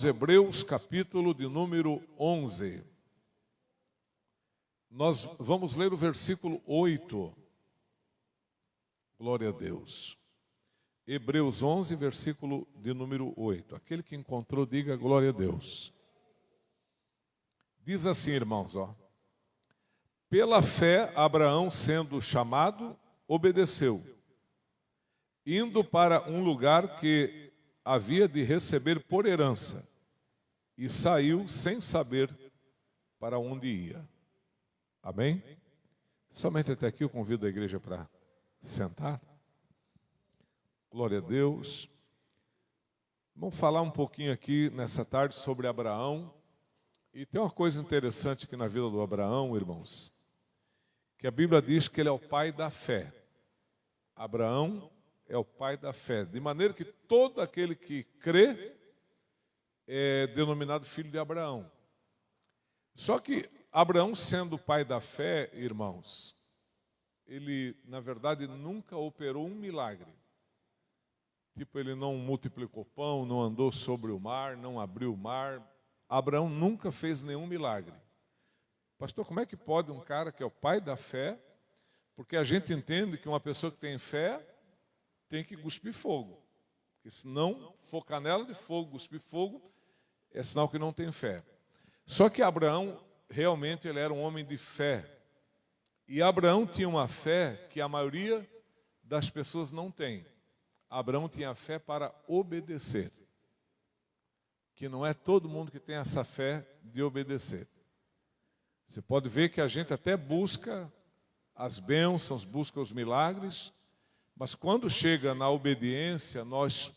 Hebreus, capítulo de número 11. Nós vamos ler o versículo 8. Glória a Deus. Hebreus 11, versículo de número 8. Aquele que encontrou, diga glória a Deus. Diz assim, irmãos, pela fé, Abraão, sendo chamado, obedeceu, indo para um lugar que havia de receber por herança, e saiu sem saber para onde ia. Amém? Somente até aqui eu convido a igreja para sentar. Glória a Deus. Vamos falar um pouquinho aqui nessa tarde sobre Abraão. E tem uma coisa interessante aqui na vida do Abraão, irmãos, que a Bíblia diz que ele é o pai da fé. Abraão é o pai da fé, de maneira que todo aquele que crê é denominado filho de Abraão. Só que Abraão, sendo o pai da fé, irmãos, ele, na verdade, nunca operou um milagre. Tipo, ele não multiplicou pão, não andou sobre o mar, não abriu o mar. Abraão nunca fez nenhum milagre. Pastor, como é que pode um cara que é o pai da fé, porque a gente entende que uma pessoa que tem fé tem que cuspir fogo. Porque se não for canela de fogo, cuspir fogo, é sinal que não tem fé. Só que Abraão, realmente, ele era um homem de fé. E Abraão tinha uma fé que a maioria das pessoas não tem. Abraão tinha fé para obedecer. Que não é todo mundo que tem essa fé de obedecer. Você pode ver que a gente até busca as bênçãos, busca os milagres, mas quando chega na obediência, nós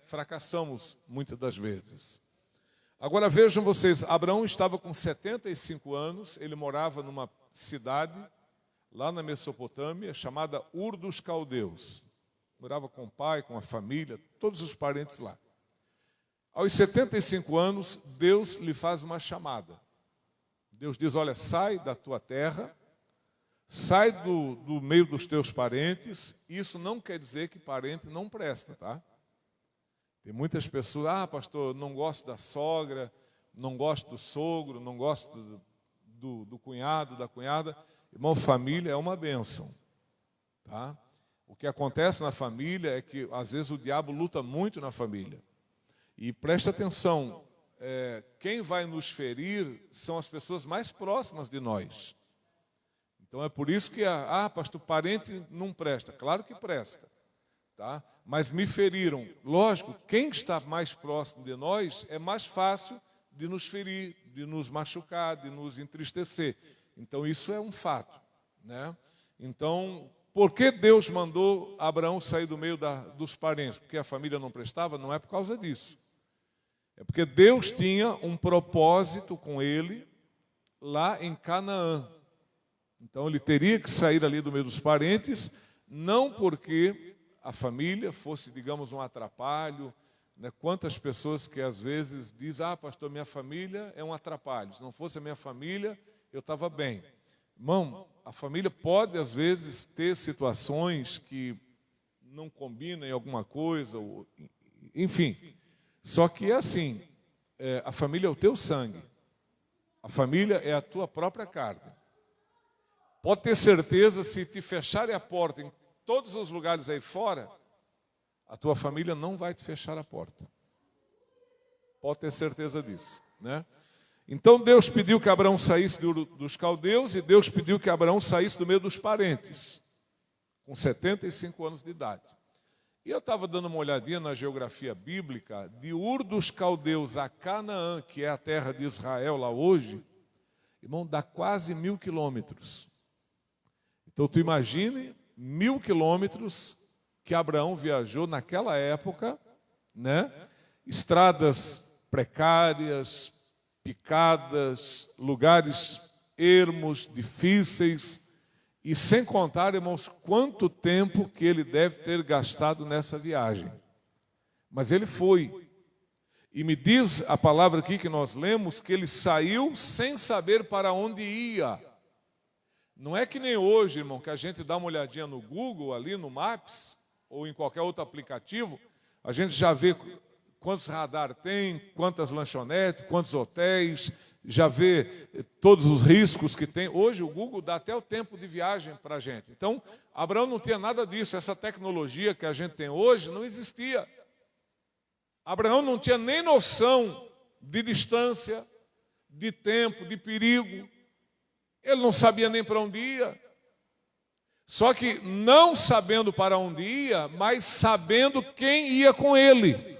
fracassamos muitas das vezes. Agora vejam vocês, Abraão estava com 75 anos, ele morava numa cidade, lá na Mesopotâmia, chamada Ur dos Caldeus. Morava com o pai, com a família, todos os parentes lá. Aos 75 anos, Deus lhe faz uma chamada. Deus diz, olha, sai da tua terra, sai do meio dos teus parentes. Isso não quer dizer que parente não presta, tá? Tem muitas pessoas, pastor, não gosto da sogra, não gosto do sogro, não gosto do cunhado, da cunhada. Irmão, família é uma bênção, tá? O que acontece na família é que, às vezes, o diabo luta muito na família. E preste atenção, quem vai nos ferir são as pessoas mais próximas de nós. Então é por isso que, pastor, parente não presta. Claro que presta, tá? Mas me feriram. Lógico, quem está mais próximo de nós é mais fácil de nos ferir, de nos machucar, de nos entristecer. Então isso é um fato, né? Então, por que Deus mandou Abraão sair do meio dos parentes? Porque a família não prestava? Não é por causa disso. É porque Deus tinha um propósito com ele lá em Canaã. Então ele teria que sair ali do meio dos parentes, não porque a família fosse, digamos, um atrapalho, né? Quantas pessoas que às vezes dizem, pastor, minha família é um atrapalho. Se não fosse a minha família, eu estava bem. Irmão, a família pode às vezes ter situações que não combinam em alguma coisa, enfim. Só que é assim, a família é o teu sangue. A família é a tua própria carne. Pode ter certeza, se te fecharem a porta em todos os lugares aí fora, a tua família não vai te fechar a porta. Pode ter certeza disso, né? Então Deus pediu que Abraão saísse dos caldeus e Deus pediu que Abraão saísse do meio dos parentes, com 75 anos de idade. E eu estava dando uma olhadinha na geografia bíblica, de Ur dos Caldeus a Canaã, que é a terra de Israel lá hoje, irmão, dá quase 1000 quilômetros. Então tu imagine 1000 quilômetros que Abraão viajou naquela época, né? Estradas precárias, picadas, lugares ermos, difíceis, e sem contar, irmãos, quanto tempo que ele deve ter gastado nessa viagem. Mas ele foi. E me diz a palavra aqui que nós lemos, que ele saiu sem saber para onde ia. Não é que nem hoje, irmão, que a gente dá uma olhadinha no Google, ali no Maps, ou em qualquer outro aplicativo, a gente já vê quantos radar tem, quantas lanchonetes, quantos hotéis, já vê todos os riscos que tem. Hoje o Google dá até o tempo de viagem para a gente. Então, Abraão não tinha nada disso. Essa tecnologia que a gente tem hoje não existia. Abraão não tinha nem noção de distância, de tempo, de perigo. Ele não sabia nem para onde ia. Só que não sabendo para onde ia, mas sabendo quem ia com ele.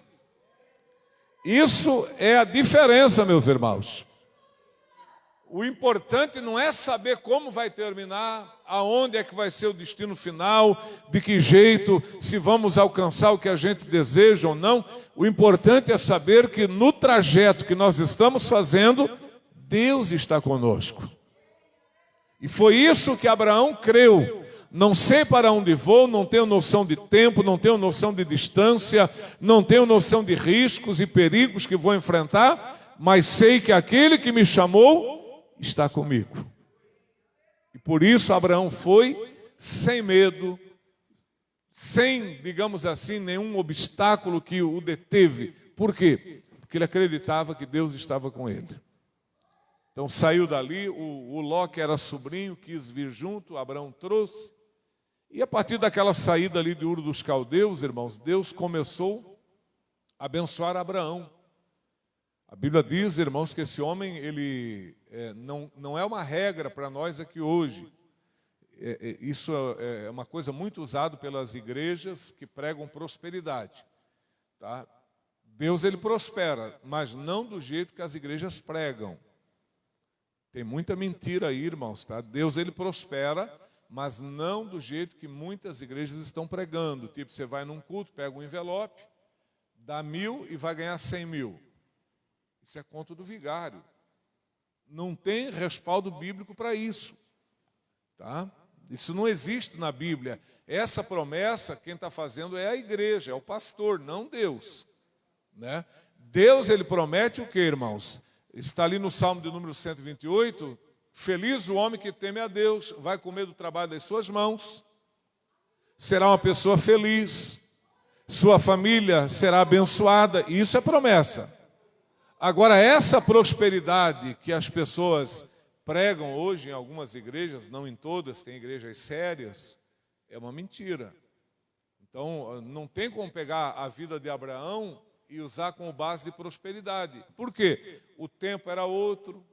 Isso é a diferença, meus irmãos. O importante não é saber como vai terminar, aonde é que vai ser o destino final, de que jeito, se vamos alcançar o que a gente deseja ou não. O importante é saber que no trajeto que nós estamos fazendo, Deus está conosco. E foi isso que Abraão creu. Não sei para onde vou, não tenho noção de tempo, não tenho noção de distância, não tenho noção de riscos e perigos que vou enfrentar, mas sei que aquele que me chamou está comigo. E por isso Abraão foi sem medo, sem, digamos assim, nenhum obstáculo que o deteve. Por quê? Porque ele acreditava que Deus estava com ele. Então saiu dali, o Ló, que era sobrinho, quis vir junto, Abraão trouxe. E a partir daquela saída ali de Ur dos Caldeus, irmãos, Deus começou a abençoar Abraão. A Bíblia diz, irmãos, que esse homem, ele não é uma regra para nós aqui hoje. Isso é uma coisa muito usada pelas igrejas que pregam prosperidade. Tá? Deus, ele prospera, mas não do jeito que as igrejas pregam. Tem muita mentira aí, irmãos. Tá? Deus, ele prospera, mas não do jeito que muitas igrejas estão pregando. Tipo, você vai num culto, pega um envelope, dá 1.000 e vai ganhar 100.000. Isso é conto do vigário. Não tem respaldo bíblico para isso. Tá? Isso não existe na Bíblia. Essa promessa, quem está fazendo é a igreja, é o pastor, não Deus. Né? Deus, ele promete o quê, irmãos? Está ali no Salmo de número 128, feliz o homem que teme a Deus, vai comer do trabalho das suas mãos, será uma pessoa feliz, sua família será abençoada, e isso é promessa. Agora, essa prosperidade que as pessoas pregam hoje em algumas igrejas, não em todas, tem igrejas sérias, é uma mentira. Então, não tem como pegar a vida de Abraão e usar como base de prosperidade. Por quê? O tempo era outro,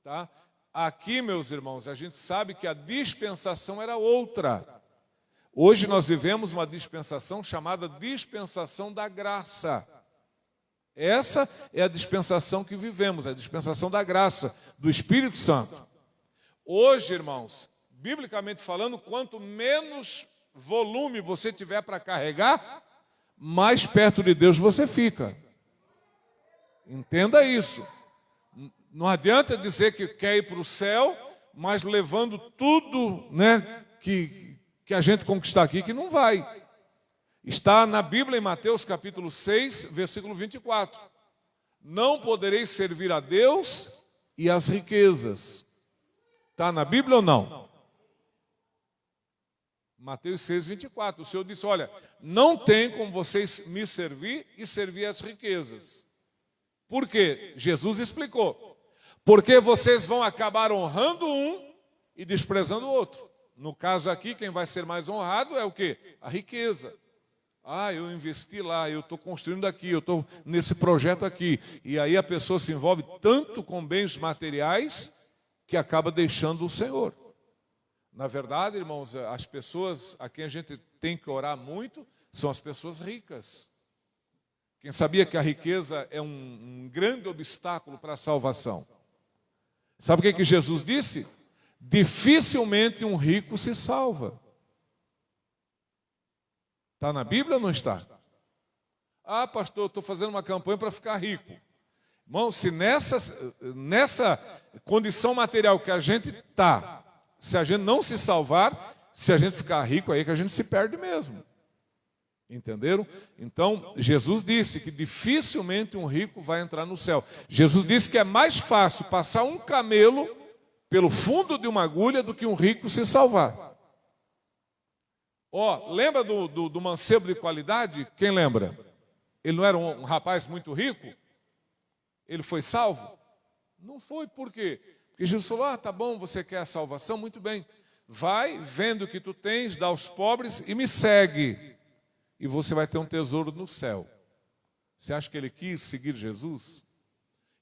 tá? Aqui, meus irmãos, a gente sabe que a dispensação era outra. Hoje nós vivemos uma dispensação chamada dispensação da graça. Essa é a dispensação que vivemos, a dispensação da graça, do Espírito Santo. Hoje, irmãos, biblicamente falando, quanto menos volume você tiver para carregar, mais perto de Deus você fica. Entenda isso. Não adianta dizer que quer ir para o céu, mas levando tudo, né, que a gente conquistar aqui, que não vai. Está na Bíblia, em Mateus capítulo 6, versículo 24. Não podereis servir a Deus e às riquezas. Está na Bíblia ou não? Mateus 6, 24. O Senhor disse, olha, não tem como vocês me servir e servir às riquezas. Por quê? Jesus explicou. Porque vocês vão acabar honrando um e desprezando o outro. No caso aqui, quem vai ser mais honrado é o quê? A riqueza. Ah, eu investi lá, eu estou construindo aqui, eu estou nesse projeto aqui. E aí a pessoa se envolve tanto com bens materiais que acaba deixando o Senhor. Na verdade, irmãos, as pessoas a quem a gente tem que orar muito são as pessoas ricas. Quem sabia que a riqueza é um grande obstáculo para a salvação? Sabe o que Jesus disse? Dificilmente um rico se salva. Está na Bíblia ou não está? Ah, pastor, eu estou fazendo uma campanha para ficar rico. Irmão, se nessa condição material que a gente está, se a gente não se salvar, se a gente ficar rico, aí é que a gente se perde mesmo. Entenderam? Então, Jesus disse que dificilmente um rico vai entrar no céu. Jesus disse que é mais fácil passar um camelo pelo fundo de uma agulha do que um rico se salvar. Ó, lembra do mancebo de qualidade? Quem lembra? Ele não era um rapaz muito rico? Ele foi salvo? Não foi, por quê? Porque Jesus falou, tá bom, você quer a salvação? Muito bem. Vai, vendo o que tu tens, dá aos pobres e me segue. E você vai ter um tesouro no céu. Você acha que ele quis seguir Jesus?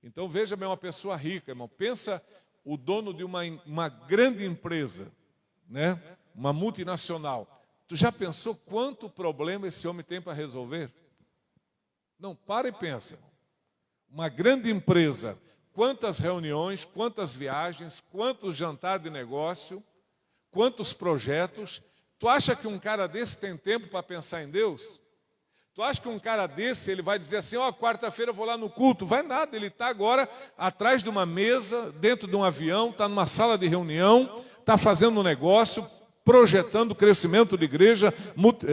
Então veja bem, uma pessoa rica, irmão. Pensa o dono de uma grande empresa, né? Uma multinacional. Tu já pensou quanto problema esse homem tem para resolver? Não, para e pensa. Uma grande empresa, quantas reuniões, quantas viagens, quantos jantares de negócio, quantos projetos. Tu acha que um cara desse tem tempo para pensar em Deus? Tu acha que um cara desse, ele vai dizer assim, quarta-feira eu vou lá no culto? Vai nada, ele está agora atrás de uma mesa, dentro de um avião, está numa sala de reunião, está fazendo um negócio, projetando o crescimento de igreja,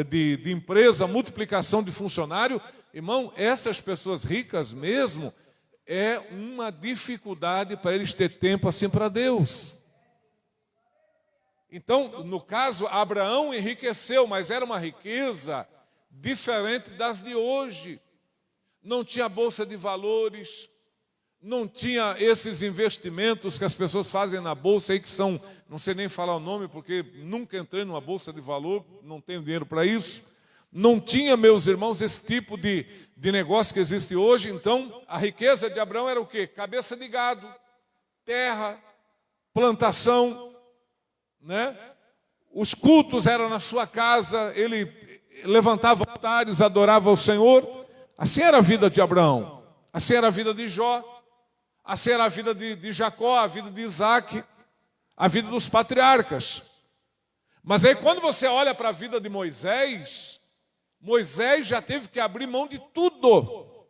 de empresa, multiplicação de funcionário. Irmão, essas pessoas ricas mesmo, é uma dificuldade para eles ter tempo assim para Deus. Então, no caso, Abraão enriqueceu, mas era uma riqueza diferente das de hoje. Não tinha bolsa de valores, não tinha esses investimentos que as pessoas fazem na bolsa aí, que são, não sei nem falar o nome, porque nunca entrei numa bolsa de valor, não tenho dinheiro para isso. Não tinha, meus irmãos, esse tipo de negócio que existe hoje. Então, a riqueza de Abraão era o quê? Cabeça de gado, terra, plantação, né? Os cultos eram na sua casa, ele levantava altares, adorava o Senhor. Assim era a vida de Abraão, assim era a vida de Jó, assim era a vida de Jacó, a vida de Isaac, a vida dos patriarcas. Mas aí quando você olha para a vida de Moisés, Moisés já teve que abrir mão de tudo.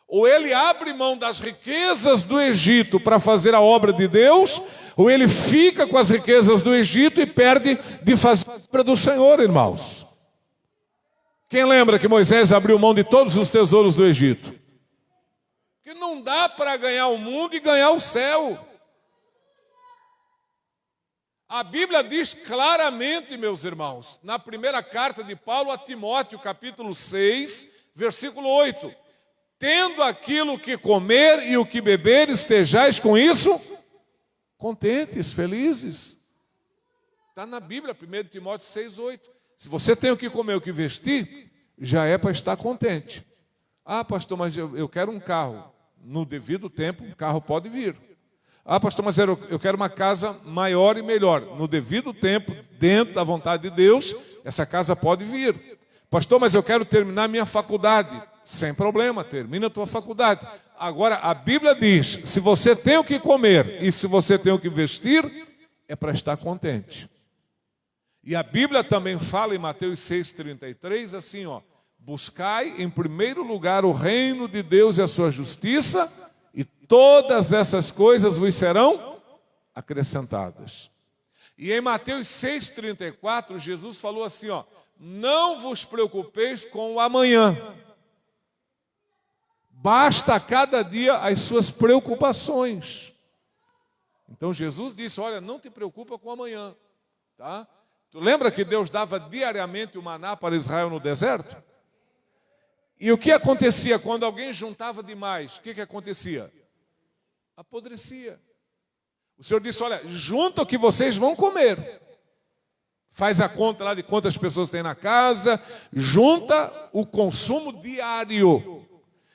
Ou ele abre mão das riquezas do Egito para fazer a obra de Deus, ou ele fica com as riquezas do Egito e perde de fazer a obra do Senhor, irmãos. Quem lembra que Moisés abriu mão de todos os tesouros do Egito? Que não dá para ganhar o mundo e ganhar o céu. A Bíblia diz claramente, meus irmãos, na primeira carta de Paulo a Timóteo, capítulo 6, versículo 8. Tendo aquilo que comer e o que beber, estejais com isso contentes, felizes. Está na Bíblia, 1 Timóteo 6, 8. Se você tem o que comer e o que vestir, já é para estar contente. Pastor, mas eu quero um carro. No devido tempo, o carro pode vir. Pastor, mas eu quero uma casa maior e melhor. No devido tempo, dentro da vontade de Deus, essa casa pode vir. Pastor, mas eu quero terminar minha faculdade. Sem problema, termina a tua faculdade. Agora, a Bíblia diz, se você tem o que comer e se você tem o que vestir, é para estar contente. E a Bíblia também fala em Mateus 6,33, assim, buscai em primeiro lugar o reino de Deus e a sua justiça, e todas essas coisas vos serão acrescentadas. E em Mateus 6,34, Jesus falou assim, não vos preocupeis com o amanhã. Basta a cada dia as suas preocupações. Então Jesus disse, olha, não te preocupa com amanhã, tá? Tu lembra que Deus dava diariamente o maná para Israel no deserto? E o que acontecia quando alguém juntava demais? O que acontecia? Apodrecia. O Senhor disse, olha, junta o que vocês vão comer. Faz a conta lá de quantas pessoas tem na casa, junta o consumo diário.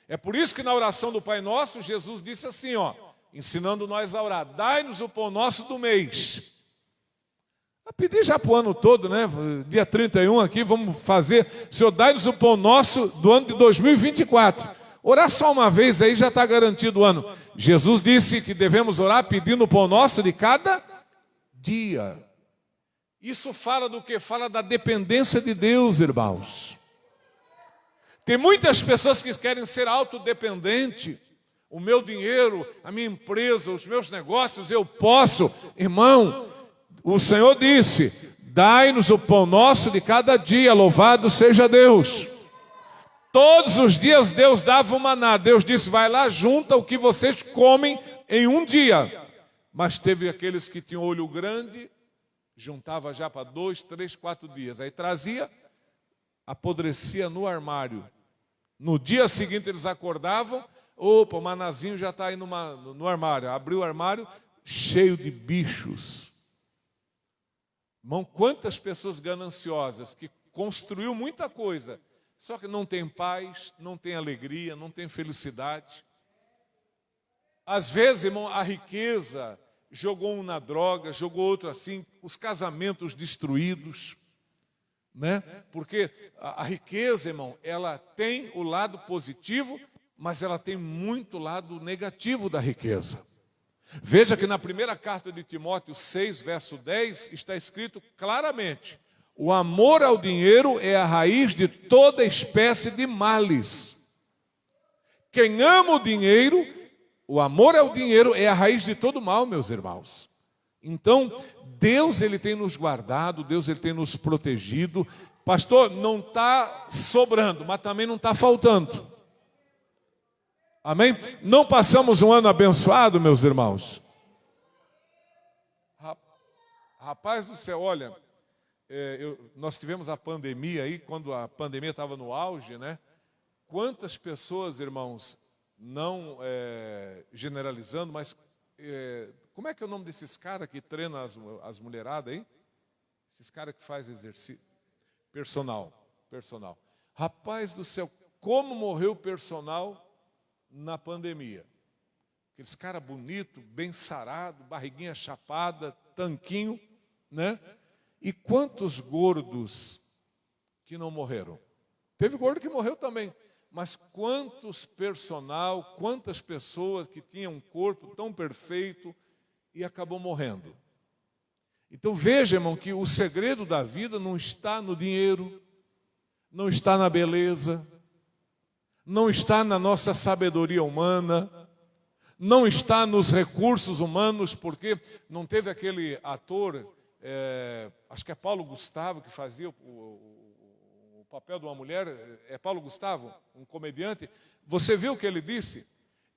É por isso que na oração do Pai Nosso, Jesus disse assim, ensinando nós a orar, dai-nos o pão nosso do mês. A pedir já para o ano todo, né? Dia 31 aqui, vamos fazer, Senhor, dai-nos o pão nosso do ano de 2024. Orar só uma vez aí já está garantido o ano. Jesus disse que devemos orar pedindo o pão nosso de cada dia. Isso fala do quê? Fala da dependência de Deus, irmãos. Tem muitas pessoas que querem ser autodependentes. O meu dinheiro, a minha empresa, os meus negócios, eu posso. Irmão, o Senhor disse, dai-nos o pão nosso de cada dia, louvado seja Deus. Todos os dias Deus dava o maná. Deus disse, vai lá, junta o que vocês comem em um dia. Mas teve aqueles que tinham olho grande, juntava já para 2, 3, 4 dias. Aí trazia, apodrecia no armário. No dia seguinte eles acordavam, opa, o manazinho já está aí no armário. Abriu o armário, cheio de bichos. Irmão, quantas pessoas gananciosas que construiu muita coisa, só que não tem paz, não tem alegria, não tem felicidade. Às vezes, irmão, a riqueza jogou um na droga, jogou outro assim, os casamentos destruídos, né? Porque a riqueza, irmão, ela tem o lado positivo, mas ela tem muito lado negativo da riqueza. Veja que na primeira carta de Timóteo 6, verso 10, está escrito claramente: o amor ao dinheiro é a raiz de toda espécie de males. Quem ama o dinheiro, o amor ao dinheiro é a raiz de todo mal, meus irmãos. Então, Deus ele tem nos guardado, Deus ele tem nos protegido. Pastor, não está sobrando, mas também não está faltando. Amém? Não passamos um ano abençoado, meus irmãos? Rapaz do céu, olha, nós tivemos a pandemia aí, quando a pandemia estava no auge, né? Quantas pessoas, irmãos, não generalizando, mas como é que é o nome desses caras que treinam as mulheradas aí? Esses caras que fazem exercício. Personal. Rapaz do céu, como morreu o personal na pandemia? Aqueles caras bonitos, bem sarados, barriguinha chapada, tanquinho, né? E quantos gordos que não morreram? Teve gordo que morreu também. Mas quantos personal, quantas pessoas que tinham um corpo tão perfeito e acabou morrendo. Então veja, irmão, que o segredo da vida não está no dinheiro, não está na beleza, não está na nossa sabedoria humana, não está nos recursos humanos, porque não teve aquele ator, acho que é Paulo Gustavo, que fazia o papel de uma mulher, é Paulo Gustavo, um comediante. Você viu o que ele disse?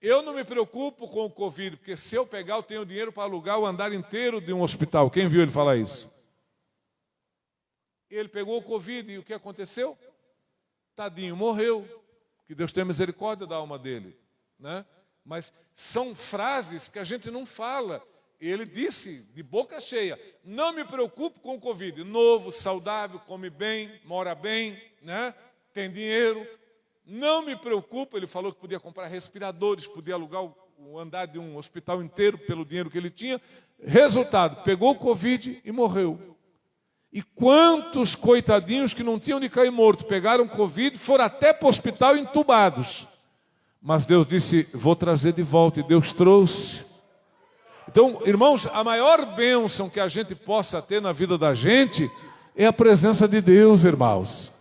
Eu não me preocupo com o Covid, porque se eu pegar, eu tenho dinheiro para alugar o andar inteiro de um hospital. Quem viu ele falar isso? Ele pegou o Covid e o que aconteceu? Tadinho, morreu. Que Deus tenha misericórdia da alma dele, né? Mas são frases que a gente não fala. Ele disse de boca cheia: não me preocupo com o Covid. Novo, saudável, come bem, mora bem, né? Tem dinheiro. Não me preocupo. Ele falou que podia comprar respiradores, podia alugar o andar de um hospital inteiro pelo dinheiro que ele tinha. Resultado, pegou o Covid e morreu. E quantos coitadinhos que não tinham de cair morto, pegaram Covid, foram até para o hospital entubados. Mas Deus disse: vou trazer de volta, e Deus trouxe. Então, irmãos, a maior bênção que a gente possa ter na vida da gente é a presença de Deus, irmãos.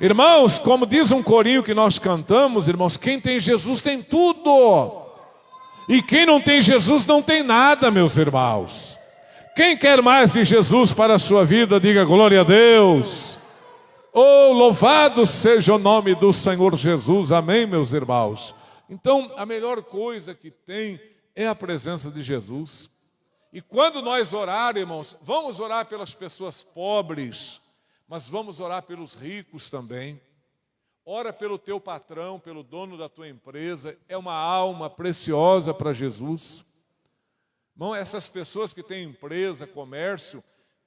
Irmãos, como diz um corinho que nós cantamos, irmãos, quem tem Jesus tem tudo. E quem não tem Jesus não tem nada, meus irmãos. Quem quer mais de Jesus para a sua vida, diga glória a Deus. Oh, louvado seja o nome do Senhor Jesus, amém, meus irmãos. Então, a melhor coisa que tem é a presença de Jesus. E quando nós orar, irmãos, vamos orar pelas pessoas pobres, mas vamos orar pelos ricos também. Ora pelo teu patrão, pelo dono da tua empresa, é uma alma preciosa para Jesus. Irmão, essas pessoas que têm empresa, comércio,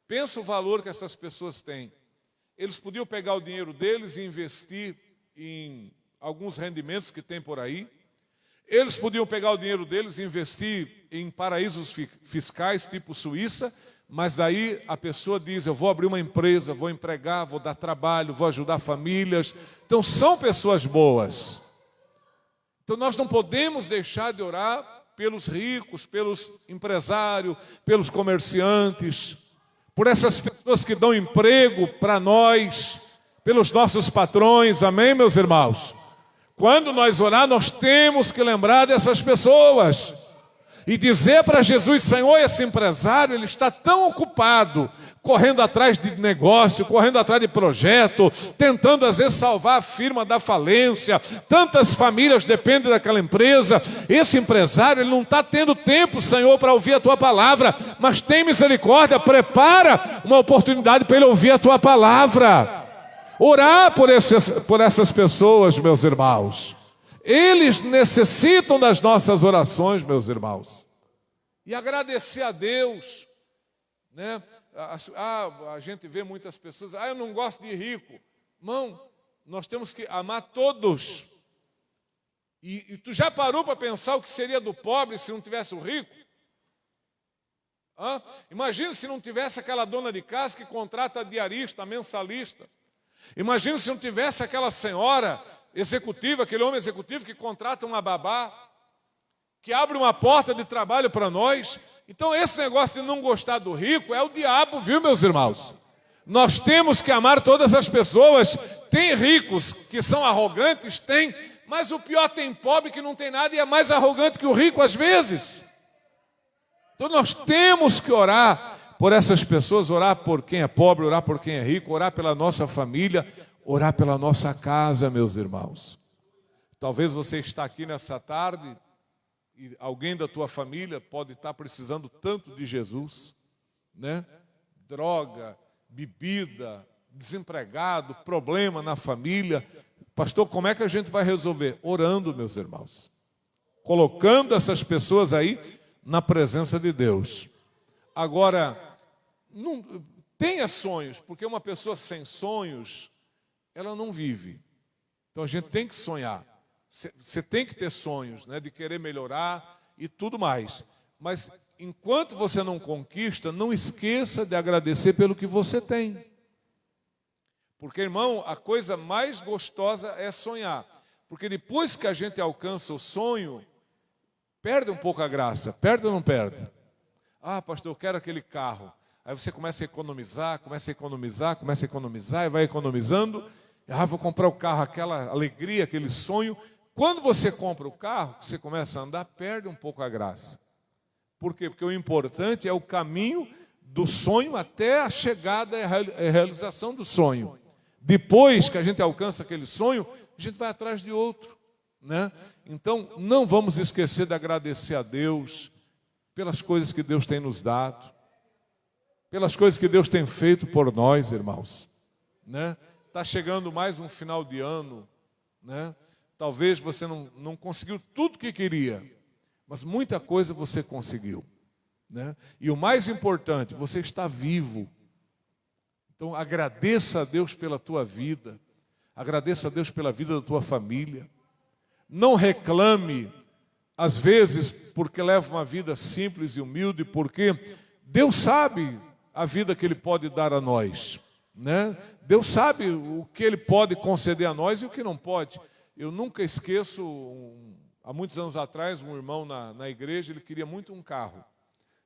pensa o valor que essas pessoas têm. Eles podiam pegar o dinheiro deles e investir em alguns rendimentos que tem por aí. Eles podiam pegar o dinheiro deles e investir em paraísos fiscais, tipo Suíça, mas daí a pessoa diz: eu vou abrir uma empresa, vou empregar, vou dar trabalho, vou ajudar famílias. Então são pessoas boas. Então nós não podemos deixar de orar pelos ricos, pelos empresários, pelos comerciantes, por essas pessoas que dão emprego para nós, pelos nossos patrões, amém, meus irmãos? Quando nós orar, nós temos que lembrar dessas pessoas e dizer para Jesus: Senhor, esse empresário, ele está tão ocupado, correndo atrás de negócio, correndo atrás de projeto, tentando às vezes salvar a firma da falência. Tantas famílias dependem daquela empresa. Esse empresário, ele não está tendo tempo, Senhor, para ouvir a tua palavra, mas tem misericórdia, prepara uma oportunidade para ele ouvir a tua palavra. Orar por essas pessoas, meus irmãos. Eles necessitam das nossas orações, meus irmãos. E agradecer a Deus, né? A gente vê muitas pessoas, eu não gosto de rico. Irmão, nós temos que amar todos. E tu já parou para pensar o que seria do pobre se não tivesse o rico? Imagina se não tivesse aquela dona de casa que contrata a diarista, a mensalista. Imagina se não tivesse aquela senhora executiva, aquele homem executivo que contrata uma babá, que abre uma porta de trabalho para nós. Então esse negócio de não gostar do rico é o diabo, viu, meus irmãos? Nós temos que amar todas as pessoas. Tem ricos que são arrogantes, tem, mas o pior, tem pobre que não tem nada e é mais arrogante que o rico às vezes. Então nós temos que orar por essas pessoas, orar por quem é pobre, orar por quem é rico, orar pela nossa família, orar pela nossa casa, meus irmãos. Talvez você está aqui nessa tarde e alguém da tua família pode estar precisando tanto de Jesus, né? Droga, bebida, desempregado, problema na família. Pastor, como é que a gente vai resolver? Orando, meus irmãos. Colocando essas pessoas aí na presença de Deus. Agora, não tenha sonhos, porque uma pessoa sem sonhos, ela não vive. Então a gente tem que sonhar. Você tem que ter sonhos, né, de querer melhorar e tudo mais. Mas enquanto você não conquista, não esqueça de agradecer pelo que você tem. Porque, irmão, a coisa mais gostosa é sonhar. Porque depois que a gente alcança o sonho, perde um pouco a graça. Perde ou não perde? Pastor, eu quero aquele carro. Aí você começa a economizar, e vai economizando. Vou comprar o carro, aquela alegria, aquele sonho. Quando você compra o carro, você começa a andar, perde um pouco a graça. Por quê? Porque o importante é o caminho do sonho até a chegada e a realização do sonho. Depois que a gente alcança aquele sonho, a gente vai atrás de outro, né? Então, não vamos esquecer de agradecer a Deus pelas coisas que Deus tem nos dado, pelas coisas que Deus tem feito por nós, irmãos, né? Está chegando mais um final de ano, né? Talvez você não conseguiu tudo que queria, mas muita coisa você conseguiu, né? E o mais importante, você está vivo. Então agradeça a Deus pela tua vida, agradeça a Deus pela vida da tua família. Não reclame, às vezes, porque leva uma vida simples e humilde, porque Deus sabe a vida que Ele pode dar a nós, né? Deus sabe o que Ele pode conceder a nós e o que não pode. Eu nunca esqueço, há muitos anos atrás, um irmão na igreja, ele queria muito um carro.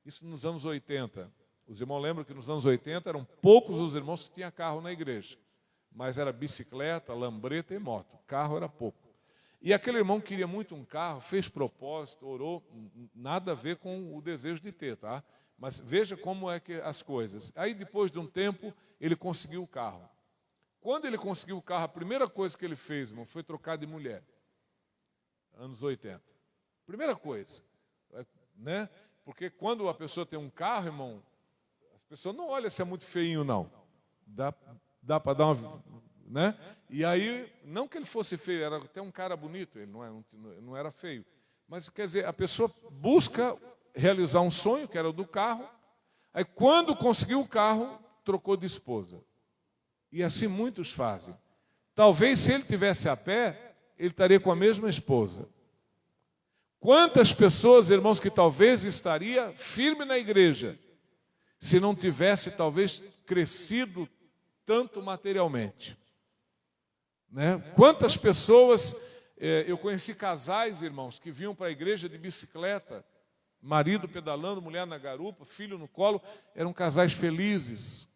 Isso nos anos 80. Os irmãos lembram que nos anos 80 eram poucos os irmãos que tinham carro na igreja. Mas era bicicleta, lambreta e moto. Carro era pouco. E aquele irmão queria muito um carro, fez propósito, orou, nada a ver com o desejo de ter, tá? Mas veja como é que as coisas. Aí depois de um tempo, ele conseguiu o carro. Quando ele conseguiu o carro, a primeira coisa que ele fez, irmão, foi trocar de mulher. Anos 80. Primeira coisa, né? Porque quando a pessoa tem um carro, irmão, as pessoas não olham se é muito feinho, não. Dá para dar uma... né? E aí, não que ele fosse feio, era até um cara bonito, ele não era feio. Mas, quer dizer, a pessoa busca realizar um sonho, que era o do carro. Aí, quando conseguiu o carro, trocou de esposa. E assim muitos fazem. Talvez, se ele tivesse a pé, ele estaria com a mesma esposa. Quantas pessoas, irmãos, que talvez estaria firme na igreja, se não tivesse, talvez, crescido tanto materialmente, né? Quantas pessoas, eu conheci casais, irmãos, que vinham para a igreja de bicicleta, marido pedalando, mulher na garupa, filho no colo, eram casais felizes.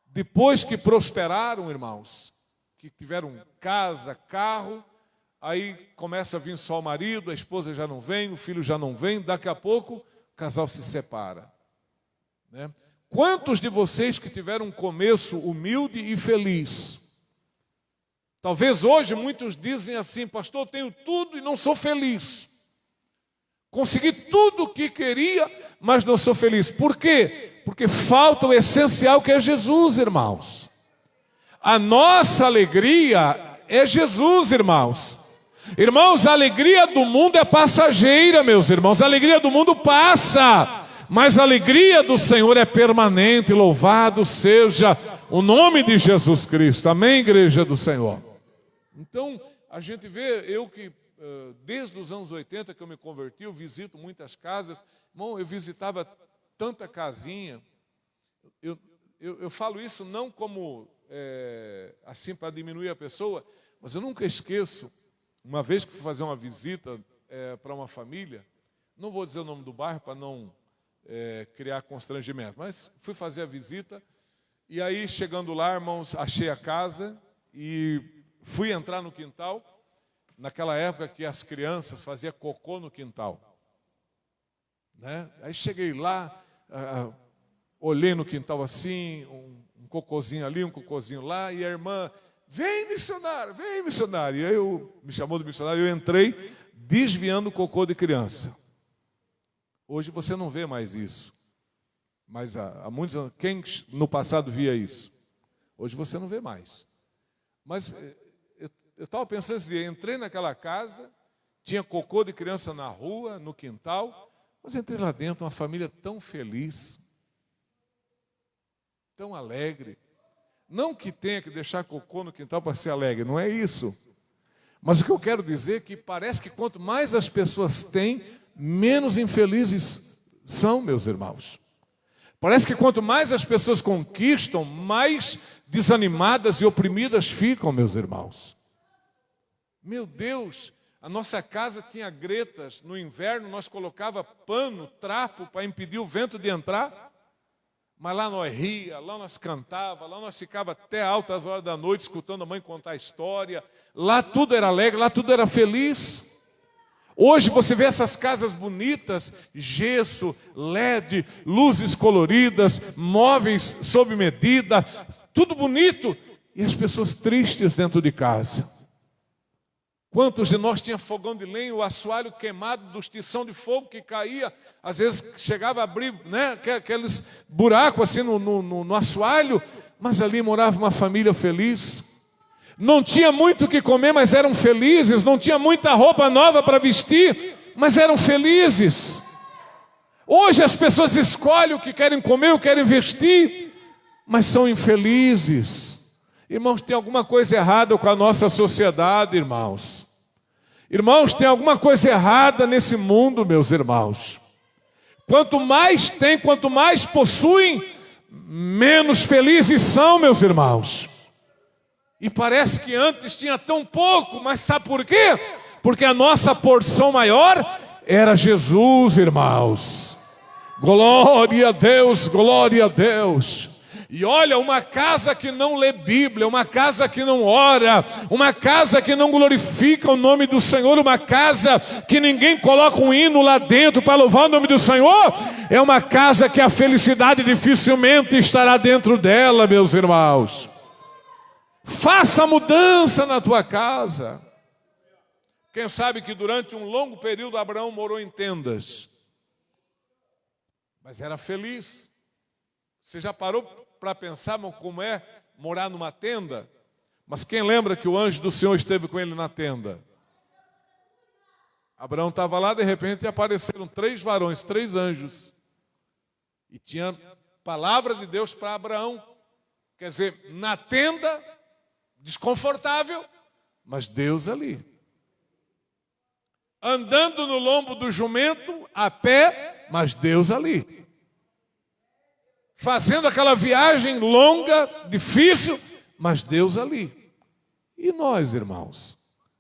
Depois que prosperaram, irmãos, que tiveram casa, carro, aí começa a vir só o marido, a esposa já não vem, o filho já não vem, daqui a pouco o casal se separa, né? Quantos de vocês que tiveram um começo humilde e feliz? Talvez hoje muitos dizem assim: pastor, eu tenho tudo e não sou feliz. Consegui tudo o que queria, mas não sou feliz. Por quê? Porque falta o essencial, que é Jesus, irmãos. A nossa alegria é Jesus, irmãos. Irmãos, a alegria do mundo é passageira, meus irmãos. A alegria do mundo passa, mas a alegria do Senhor é permanente. Louvado seja o nome de Jesus Cristo. Amém, igreja do Senhor? Então, a gente vê, eu que desde os anos 80 que eu me converti, eu visito muitas casas. Irmão, eu visitava tanta casinha. Eu falo isso não como assim para diminuir a pessoa, mas eu nunca esqueço, uma vez que fui fazer uma visita para uma família, não vou dizer o nome do bairro para não criar constrangimento, mas fui fazer a visita, e aí chegando lá, irmãos, achei a casa e fui entrar no quintal, naquela época que as crianças faziam cocô no quintal, né? Aí cheguei lá, olhei no quintal assim, um cocôzinho ali, um cocôzinho lá, e a irmã, vem missionário, vem missionário. E aí me chamou de missionário, eu entrei desviando o cocô de criança. Hoje você não vê mais isso. Mas há muitos anos, quem no passado via isso? Hoje você não vê mais. Mas eu estava pensando assim, entrei naquela casa, tinha cocô de criança na rua, no quintal, mas entrei lá dentro, uma família tão feliz, tão alegre. Não que tenha que deixar cocô no quintal para ser alegre, não é isso. Mas o que eu quero dizer é que parece que quanto mais as pessoas têm, menos infelizes são, meus irmãos. Parece que quanto mais as pessoas conquistam, mais desanimadas e oprimidas ficam, meus irmãos. Meu Deus, a nossa casa tinha gretas, no inverno nós colocava pano, trapo para impedir o vento de entrar. Mas lá nós ria, lá nós cantava, lá nós ficava até altas horas da noite escutando a mãe contar a história. Lá tudo era alegre, lá tudo era feliz. Hoje você vê essas casas bonitas, gesso, LED, luzes coloridas, móveis sob medida, tudo bonito, e as pessoas tristes dentro de casa. Quantos de nós tinha fogão de lenha, o assoalho queimado dos tição de fogo que caía, às vezes chegava a abrir, né, aqueles buracos assim no assoalho, mas ali morava uma família feliz. Não tinha muito o que comer, mas eram felizes. Não tinha muita roupa nova para vestir, mas eram felizes. Hoje as pessoas escolhem o que querem comer, o que querem vestir, mas são infelizes. Irmãos, tem alguma coisa errada com a nossa sociedade, irmãos. Irmãos, tem alguma coisa errada nesse mundo, meus irmãos. Quanto mais tem, quanto mais possuem, menos felizes são, meus irmãos. E parece que antes tinha tão pouco, mas sabe por quê? Porque a nossa porção maior era Jesus, irmãos. Glória a Deus, glória a Deus. E olha, uma casa que não lê Bíblia, uma casa que não ora, uma casa que não glorifica o nome do Senhor, uma casa que ninguém coloca um hino lá dentro para louvar o nome do Senhor, é uma casa que a felicidade dificilmente estará dentro dela, meus irmãos. Faça mudança na tua casa. Quem sabe que durante um longo período Abraão morou em tendas, mas era feliz. Você já parou para pensar como é morar numa tenda? Mas quem lembra que o anjo do Senhor esteve com ele na tenda? Abraão estava lá, de repente apareceram 3 varões, 3 anjos. E tinha palavra de Deus para Abraão. Quer dizer, na tenda, desconfortável, mas Deus ali. Andando no lombo do jumento, a pé, mas Deus ali. Fazendo aquela viagem longa, difícil, mas Deus ali. E nós, irmãos?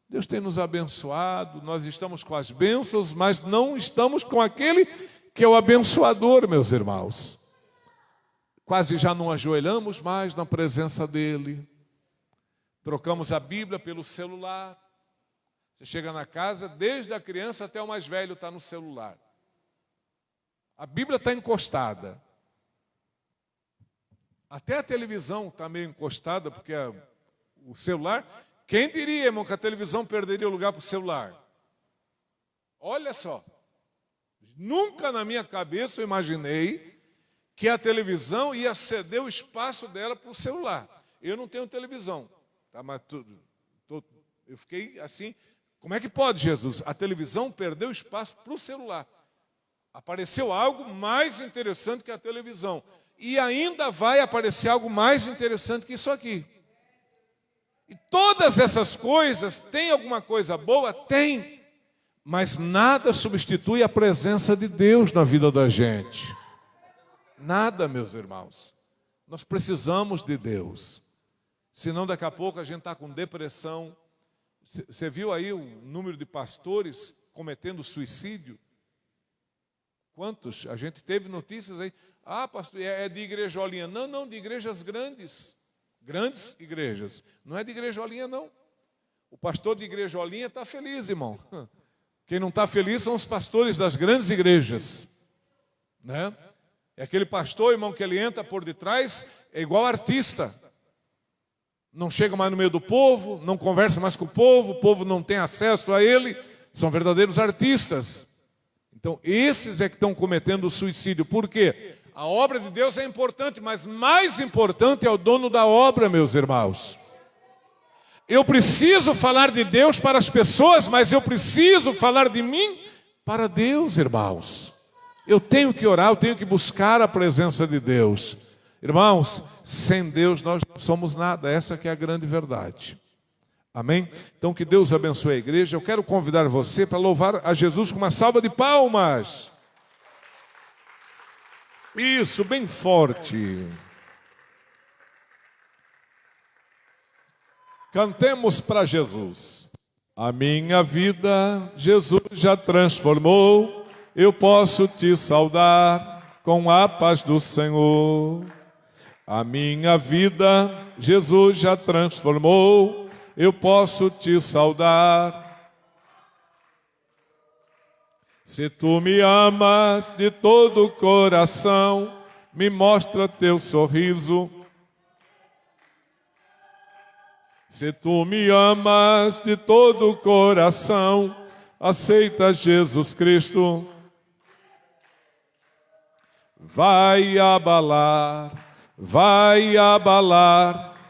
Deus tem nos abençoado, nós estamos com as bênçãos, mas não estamos com aquele que é o abençoador, meus irmãos. Quase já não ajoelhamos mais na presença dele. Trocamos a Bíblia pelo celular. Você chega na casa, desde a criança até o mais velho está no celular. A Bíblia está encostada. Até a televisão está meio encostada, porque o celular... Quem diria, irmão, que a televisão perderia o lugar para o celular? Olha só. Nunca na minha cabeça eu imaginei que a televisão ia ceder o espaço dela para o celular. Eu não tenho televisão, tá? Mas eu fiquei assim, como é que pode, Jesus? A televisão perdeu espaço para o celular. Apareceu algo mais interessante que a televisão. E ainda vai aparecer algo mais interessante que isso aqui. E todas essas coisas, tem alguma coisa boa? Tem. Mas nada substitui a presença de Deus na vida da gente. Nada, meus irmãos. Nós precisamos de Deus. Senão daqui a pouco a gente está com depressão. Você viu aí o número de pastores cometendo suicídio? Quantos? A gente teve notícias aí. Ah, pastor, é de igrejolinha. Não, não, de igrejas grandes. Grandes igrejas. Não é de igrejolinha, não. O pastor de igrejolinha está feliz, irmão. Quem não está feliz são os pastores das grandes igrejas. Né? É aquele pastor, irmão, que ele entra por detrás, é igual artista. Não chega mais no meio do povo, não conversa mais com o povo não tem acesso a ele. São verdadeiros artistas. Então, esses é que estão cometendo o suicídio. Por quê? A obra de Deus é importante, mas mais importante é o dono da obra, meus irmãos. Eu preciso falar de Deus para as pessoas, mas eu preciso falar de mim para Deus, irmãos. Eu tenho que orar, eu tenho que buscar a presença de Deus. Irmãos, sem Deus nós não somos nada, essa que é a grande verdade. Amém? Então que Deus abençoe a igreja. Eu quero convidar você para louvar a Jesus com uma salva de palmas. Isso, bem forte. Cantemos para Jesus. A minha vida Jesus já transformou. Eu posso te saudar com a paz do Senhor. A minha vida Jesus já transformou. Eu posso te saudar. Se tu me amas de todo o coração, me mostra teu sorriso. Se tu me amas de todo o coração, aceita Jesus Cristo. Vai abalar,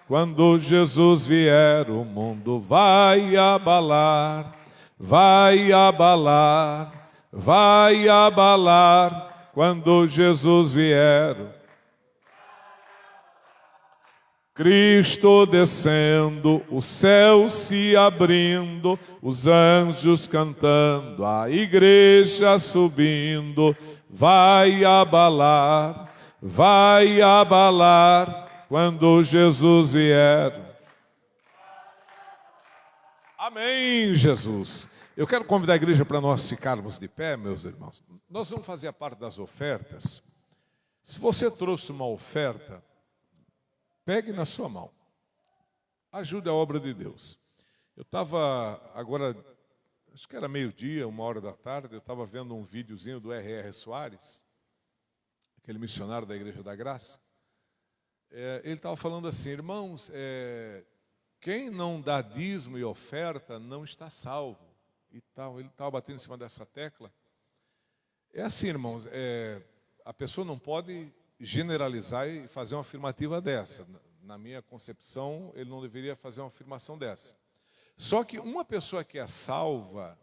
quando Jesus vier, o mundo vai abalar, quando Jesus vier. Cristo descendo, o céu se abrindo, os anjos cantando, a igreja subindo, vai abalar, quando Jesus vier. Amém, Jesus. Eu quero convidar a igreja para nós ficarmos de pé, meus irmãos. Nós vamos fazer a parte das ofertas. Se você trouxe uma oferta, pegue na sua mão. Ajude a obra de Deus. Eu estava agora, acho que era meio-dia, 1h da tarde, eu estava vendo um videozinho do R.R. Soares, aquele missionário da Igreja da Graça. Ele estava falando assim, irmãos, quem não dá dízimo e oferta não está salvo. E tal. Ele estava batendo em cima dessa tecla. É assim, irmãos, a pessoa não pode generalizar e fazer uma afirmativa dessa. Na minha concepção, ele não deveria fazer uma afirmação dessa. Só que uma pessoa que é salva,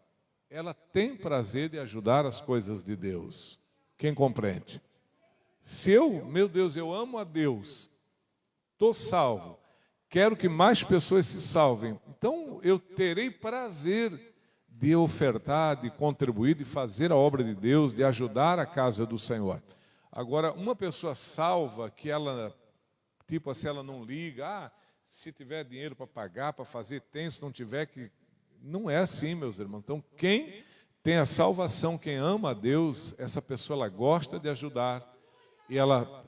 ela tem prazer de ajudar as coisas de Deus. Quem compreende? Se meu Deus, eu amo a Deus, estou salvo, quero que mais pessoas se salvem, então eu terei prazer de ofertar, de contribuir, de fazer a obra de Deus, de ajudar a casa do Senhor. Agora, uma pessoa salva, que ela, tipo assim, ela não liga, se tiver dinheiro para pagar, para fazer, tem, se não tiver, que... Não é assim, meus irmãos. Então, quem tem a salvação, quem ama a Deus, essa pessoa, ela gosta de ajudar. E ela,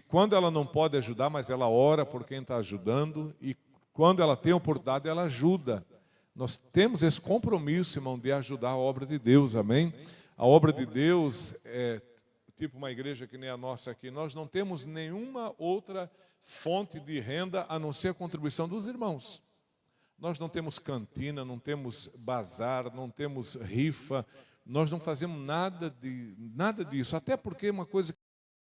quando ela não pode ajudar, mas ela ora por quem está ajudando, e quando ela tem oportunidade, ela ajuda. Nós temos esse compromisso, irmão, de ajudar a obra de Deus, amém? A obra de Deus é tipo uma igreja que nem a nossa aqui. Nós não temos nenhuma outra fonte de renda a não ser a contribuição dos irmãos. Nós não temos cantina, não temos bazar, não temos rifa, nós não fazemos nada disso. Até porque uma coisa